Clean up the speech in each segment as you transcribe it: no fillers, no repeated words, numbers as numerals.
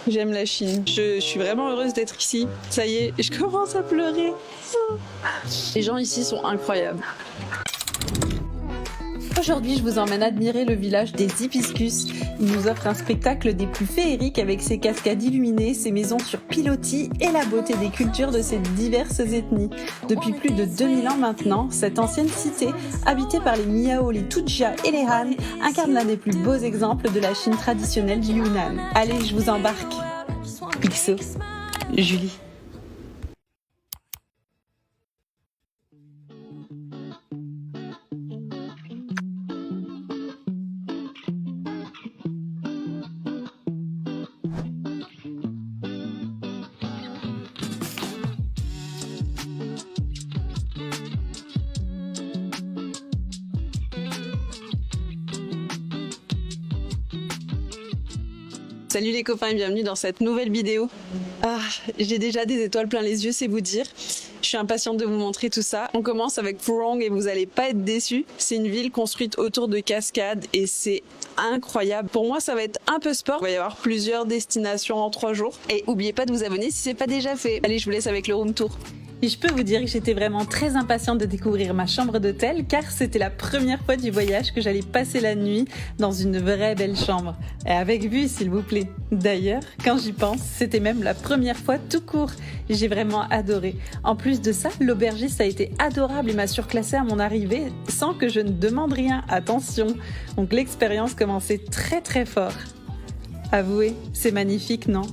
J'aime la Chine. Je suis vraiment heureuse d'être ici. Ça y est, je commence à pleurer. Les gens ici sont incroyables. Aujourd'hui, je vous emmène admirer le village des Hibiscus. Il nous offre un spectacle des plus féeriques avec ses cascades illuminées, ses maisons sur pilotis et la beauté des cultures de ces diverses ethnies. Depuis plus de 2000 ans maintenant, cette ancienne cité, habitée par les Miao, les Tujia et les Han, incarne l'un des plus beaux exemples de la Chine traditionnelle du Yunnan. Allez, je vous embarque. XO, Julie. Salut les copains et bienvenue dans cette nouvelle vidéo. J'ai déjà des étoiles plein les yeux, c'est vous dire. Je suis impatiente de vous montrer tout ça. On commence avec Purong et vous allez pas être déçus. C'est une ville construite autour de cascades et c'est incroyable. Pour moi, ça va être un peu sport. Il va y avoir plusieurs destinations en 3 jours. Et n'oubliez pas de vous abonner si c'est pas déjà fait. Allez, je vous laisse avec le room tour. Et je peux vous dire que j'étais vraiment très impatiente de découvrir ma chambre d'hôtel car c'était la première fois du voyage que j'allais passer la nuit dans une vraie belle chambre. Et avec vue, s'il vous plaît. D'ailleurs, quand j'y pense, c'était même la première fois tout court. J'ai vraiment adoré. En plus de ça, l'aubergiste a été adorable et m'a surclassée à mon arrivée sans que je ne demande rien. Attention. Donc l'expérience commençait très très fort. Avouez, c'est magnifique, non ?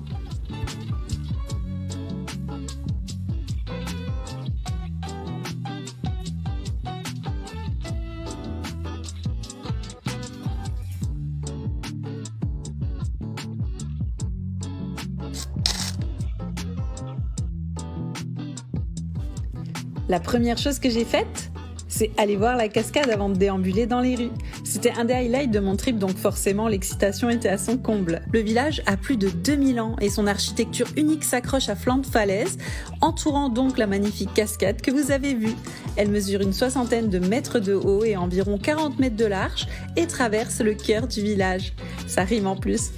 La première chose que j'ai faite, c'est aller voir la cascade avant de déambuler dans les rues. C'était un des highlights de mon trip, donc forcément l'excitation était à son comble. Le village a plus de 2000 ans et son architecture unique s'accroche à flanc de falaise, entourant donc la magnifique cascade que vous avez vue. Elle mesure une 60aine de mètres de haut et environ 40 mètres de large et traverse le cœur du village. Ça rime en plus.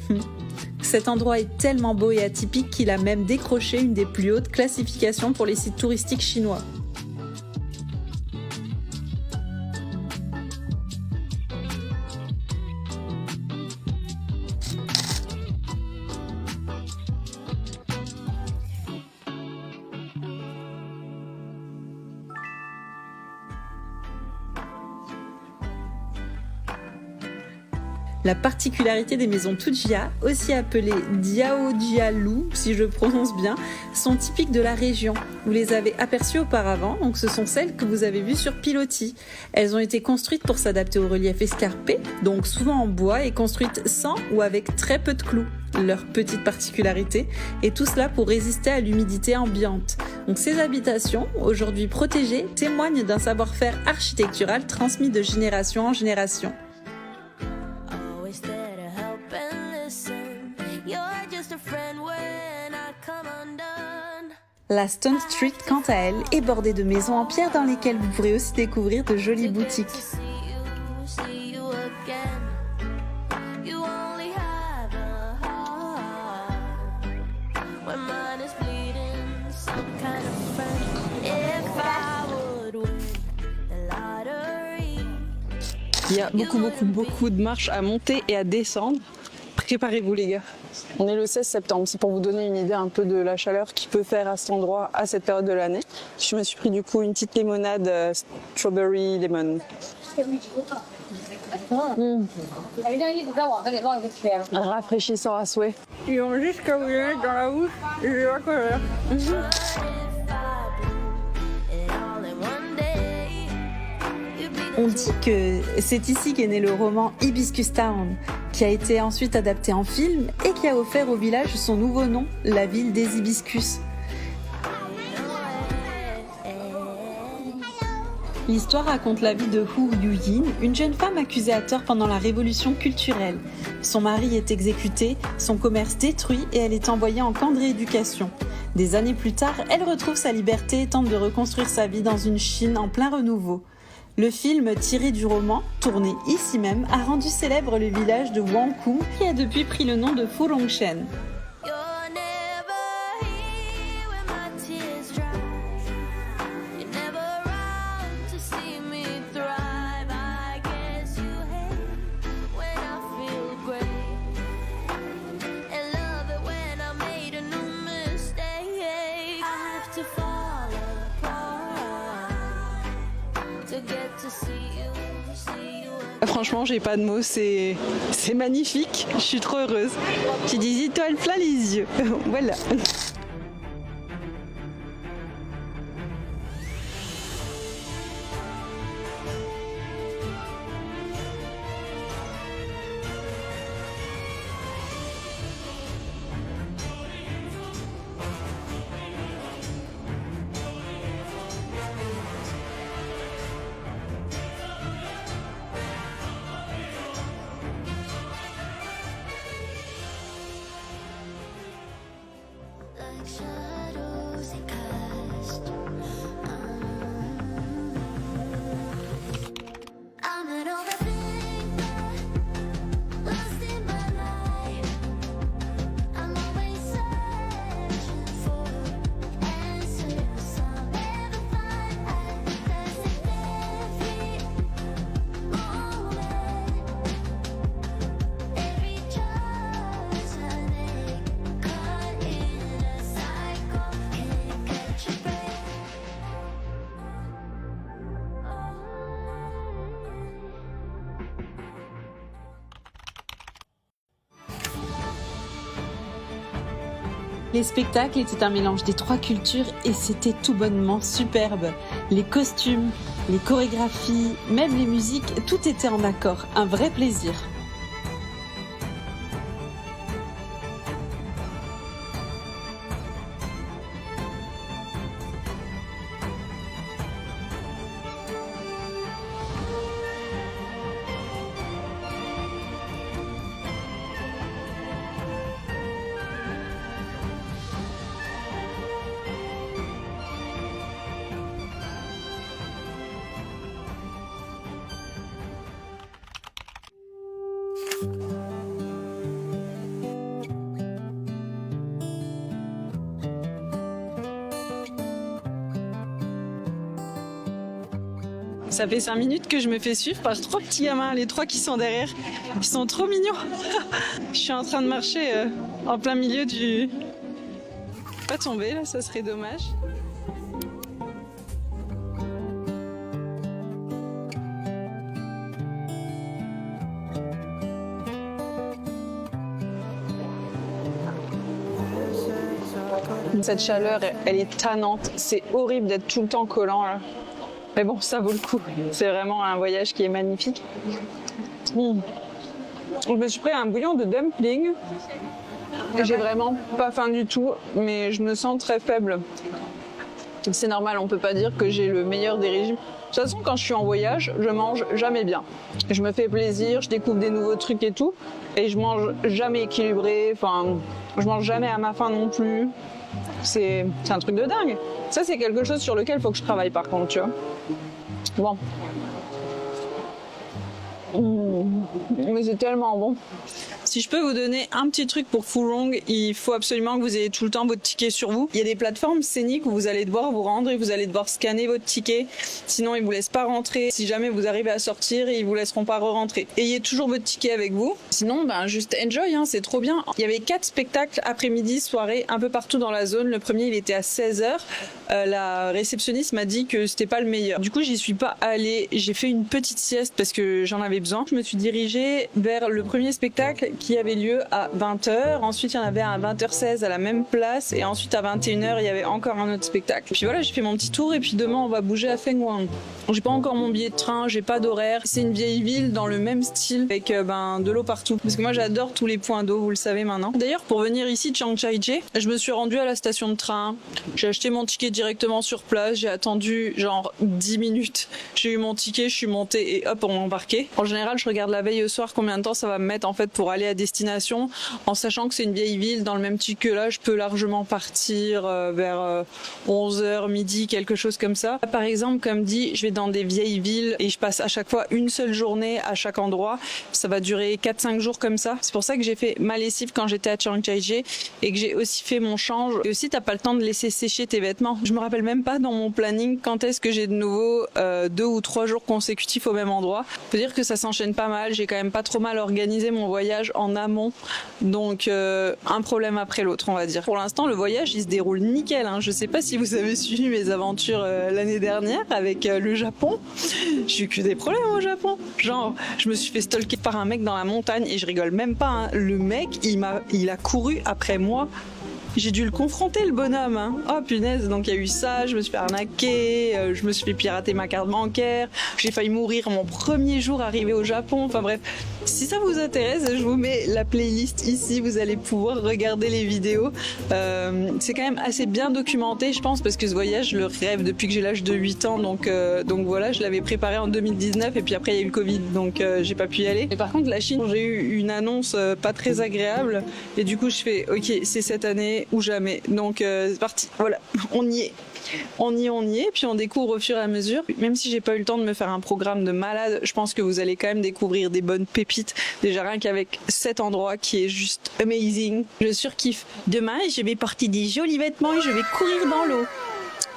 Cet endroit est tellement beau et atypique qu'il a même décroché une des plus hautes classifications pour les sites touristiques chinois. La particularité des maisons Tujia, aussi appelées Diaojialu, si je prononce bien, sont typiques de la région. Vous les avez aperçues auparavant, donc ce sont celles que vous avez vues sur pilotis. Elles ont été construites pour s'adapter au relief escarpé, donc souvent en bois et construites sans ou avec très peu de clous. Leur petite particularité, et tout cela pour résister à l'humidité ambiante. Donc ces habitations, aujourd'hui protégées, témoignent d'un savoir-faire architectural transmis de génération en génération. La Stone Street, quant à elle, est bordée de maisons en pierre dans lesquelles vous pourrez aussi découvrir de jolies boutiques. Il y a beaucoup de marches à monter et à descendre. Préparez-vous les gars. On est le 16 septembre, c'est pour vous donner une idée un peu de la chaleur qu'il peut faire à cet endroit à cette période de l'année. Je me suis pris du coup une petite limonade strawberry lemon. Rafraîchissant à souhait. Ils ont juste qu'à vous mettre dans la bouche et je vois quoi. On dit que c'est ici qu'est né le roman Hibiscus Town, qui a été ensuite adapté en film et qui a offert au village son nouveau nom, la ville des hibiscus. L'histoire raconte la vie de Hu Yuyin, une jeune femme accusée à tort pendant la révolution culturelle. Son mari est exécuté, son commerce détruit et elle est envoyée en camp de rééducation. Des années plus tard, elle retrouve sa liberté et tente de reconstruire sa vie dans une Chine en plein renouveau. Le film tiré du roman, tourné ici même, a rendu célèbre le village de Wangkou, qui a depuis pris le nom de Furongshen. Franchement, j'ai pas de mots, c'est magnifique. Je suis trop heureuse. J'ai des étoiles plein les yeux. Voilà. Les spectacles étaient un mélange des 3 cultures et c'était tout bonnement superbe. Les costumes, les chorégraphies, même les musiques, tout était en accord. Un vrai plaisir. Ça fait 5 minutes que je me fais suivre par 3 petits gamins, les 3 qui sont derrière. Ils sont trop mignons. Je suis en train de marcher en plein milieu du... Pas tomber là, ça serait dommage. Cette chaleur, elle est tannante. C'est horrible d'être tout le temps collant là. Mais bon, ça vaut le coup. C'est vraiment un voyage qui est magnifique. Je me suis pris un bouillon de dumpling. J'ai vraiment pas faim du tout, mais je me sens très faible. C'est normal, on peut pas dire que j'ai le meilleur des régimes. De toute façon, quand je suis en voyage, je mange jamais bien. Je me fais plaisir, je découvre des nouveaux trucs et tout, et je mange jamais équilibré. Enfin, je mange jamais à ma faim non plus. C'est un truc de dingue. Ça, c'est quelque chose sur lequel il faut que je travaille par contre, tu vois. Bon. Mais c'est tellement bon. Si je peux vous donner un petit truc pour Furong, il faut absolument que vous ayez tout le temps votre ticket sur vous. Il y a des plateformes scéniques où vous allez devoir vous rendre et vous allez devoir scanner votre ticket. Sinon, ils vous laissent pas rentrer. Si jamais vous arrivez à sortir, ils vous laisseront pas re-rentrer. Ayez toujours votre ticket avec vous. Sinon, ben, juste enjoy, hein, c'est trop bien. Il y avait 4 spectacles après-midi, soirée, un peu partout dans la zone. Le premier, il était à 16h. La réceptionniste m'a dit que c'était pas le meilleur. Du coup, j'y suis pas allée. J'ai fait une petite sieste parce que j'en avais besoin. Je me suis dirigée vers le premier spectacle qui avait lieu à 20h. Ensuite, il y en avait un à 20h16 à la même place. Et ensuite, à 21h, il y avait encore un autre spectacle. Puis voilà, j'ai fait mon petit tour. Et puis demain, on va bouger à Fenghuang. J'ai pas encore mon billet de train, j'ai pas d'horaire. C'est une vieille ville dans le même style avec de l'eau partout. Parce que moi, j'adore tous les points d'eau, vous le savez maintenant. D'ailleurs, pour venir ici, Chiang Chai-chai, je me suis rendue à la station de train. J'ai acheté mon ticket directement sur place. J'ai attendu genre 10 minutes. J'ai eu mon ticket, je suis montée et hop, on m'a embarqué. En général, je regarde la veille au soir combien de temps ça va me mettre en fait pour aller à destination, en sachant que c'est une vieille ville dans le même style que là, je peux largement partir vers 11h, midi, quelque chose comme ça. Par exemple, comme dit, je vais dans des vieilles villes et je passe à chaque fois une seule journée à chaque endroit. Ça va durer 4-5 jours comme ça. C'est pour ça que j'ai fait ma lessive quand j'étais à Chiang Chai-chai et que j'ai aussi fait mon change. Et aussi, t'as pas le temps de laisser sécher tes vêtements. Je me rappelle même pas dans mon planning quand est-ce que j'ai de nouveau 2 ou 3 jours consécutifs au même endroit. Faut dire que ça s'enchaîne pas mal. J'ai quand même pas trop mal organisé mon voyage en amont. Donc un problème après l'autre, on va dire. Pour l'instant, le voyage, il se déroule nickel. Je sais pas si vous avez suivi mes aventures l'année dernière avec le Japon. J'ai eu que des problèmes au Japon. Genre, je me suis fait stalker par un mec dans la montagne et je rigole même pas. Le mec, il a couru après moi. J'ai dû le confronter, le bonhomme. Oh punaise, donc il y a eu ça, je me suis fait arnaquer, je me suis fait pirater ma carte bancaire, j'ai failli mourir mon premier jour arrivé au Japon. Enfin bref, si ça vous intéresse, je vous mets la playlist ici, vous allez pouvoir regarder les vidéos. C'est quand même assez bien documenté, je pense, parce que ce voyage, je le rêve depuis que j'ai l'âge de 8 ans. Donc voilà, je l'avais préparé en 2019 et puis après il y a eu le Covid, donc j'ai pas pu y aller. Mais par contre, la Chine, j'ai eu une annonce pas très agréable et du coup je fais ok, c'est cette année ou jamais. Donc c'est parti, voilà, on y est. On y est, puis on découvre au fur et à mesure. Même si j'ai pas eu le temps de me faire un programme de malade, je pense que vous allez quand même découvrir des bonnes pépites. Déjà rien qu'avec cet endroit qui est juste amazing. Je surkiffe. Demain, je vais porter des jolis vêtements et je vais courir dans l'eau.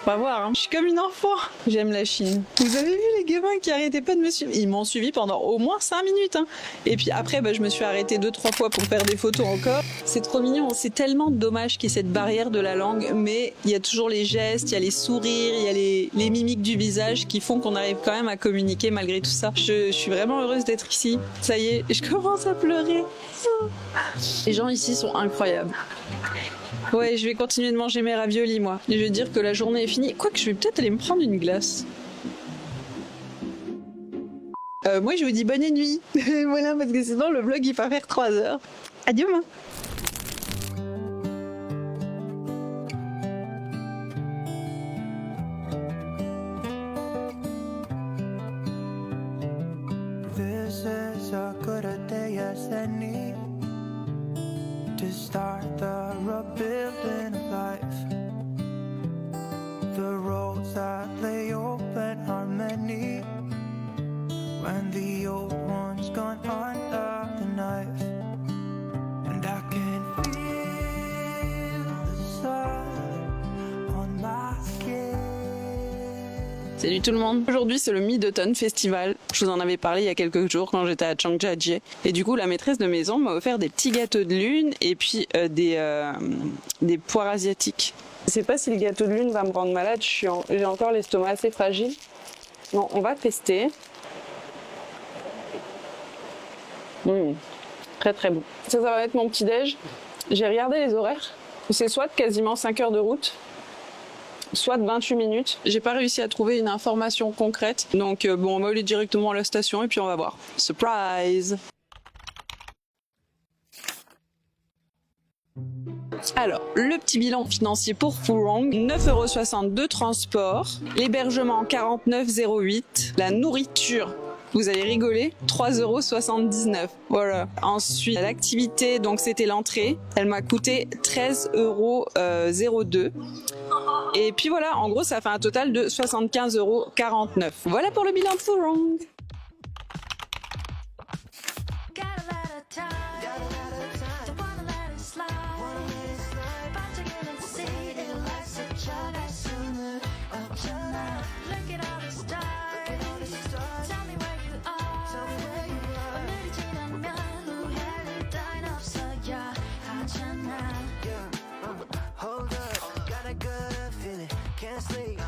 On va voir, je suis comme une enfant. J'aime la Chine. Vous avez vu les gamins qui arrêtaient pas de me suivre? Ils m'ont suivi pendant au moins 5 minutes. Et puis après, je me suis arrêtée 2-3 fois pour faire des photos encore. C'est trop mignon. C'est tellement dommage qu'il y ait cette barrière de la langue, mais il y a toujours les gestes, il y a les sourires, il y a les mimiques du visage qui font qu'on arrive quand même à communiquer malgré tout ça. Je suis vraiment heureuse d'être ici. Ça y est, je commence à pleurer. Les gens ici sont incroyables. Ouais, je vais continuer de manger mes raviolis, moi. Et je vais dire que la journée est finie. Quoique, je vais peut-être aller me prendre une glace. Moi, je vous dis bonne nuit. Voilà, parce que sinon, le vlog, il va faire 3 heures. Adieu, demain. This is a good a day as any to start the rebuilding of life. The roads that lay open are many when the old one's gone under the knife. And I can feel the sun on my skin. Salut tout le monde. Aujourd'hui, c'est le Mid-Autumn Festival. Je vous en avais parlé il y a quelques jours quand j'étais à Zhangjiajie. Et du coup, la maîtresse de maison m'a offert des petits gâteaux de lune et puis des poires asiatiques. Je sais pas si le gâteau de lune va me rendre malade. J'ai encore l'estomac assez fragile. Bon, on va tester. Très très bon. Ça va être mon petit déj. J'ai regardé les horaires. C'est soit quasiment 5 heures de route, soit de 28 minutes. J'ai pas réussi à trouver une information concrète. Donc bon, on va aller directement à la station et puis on va voir. Surprise! Alors, le petit bilan financier pour Furong, 9,60 € de transport, l'hébergement 49,08 €, la nourriture, vous allez rigoler, 3,79 €. Voilà. Ensuite, l'activité, donc c'était l'entrée, elle m'a coûté 13,02 €. Et puis voilà, en gros, ça fait un total de 75,49 €. Voilà pour le bilan de Furong. Hold up, got a good feeling, can't sleep.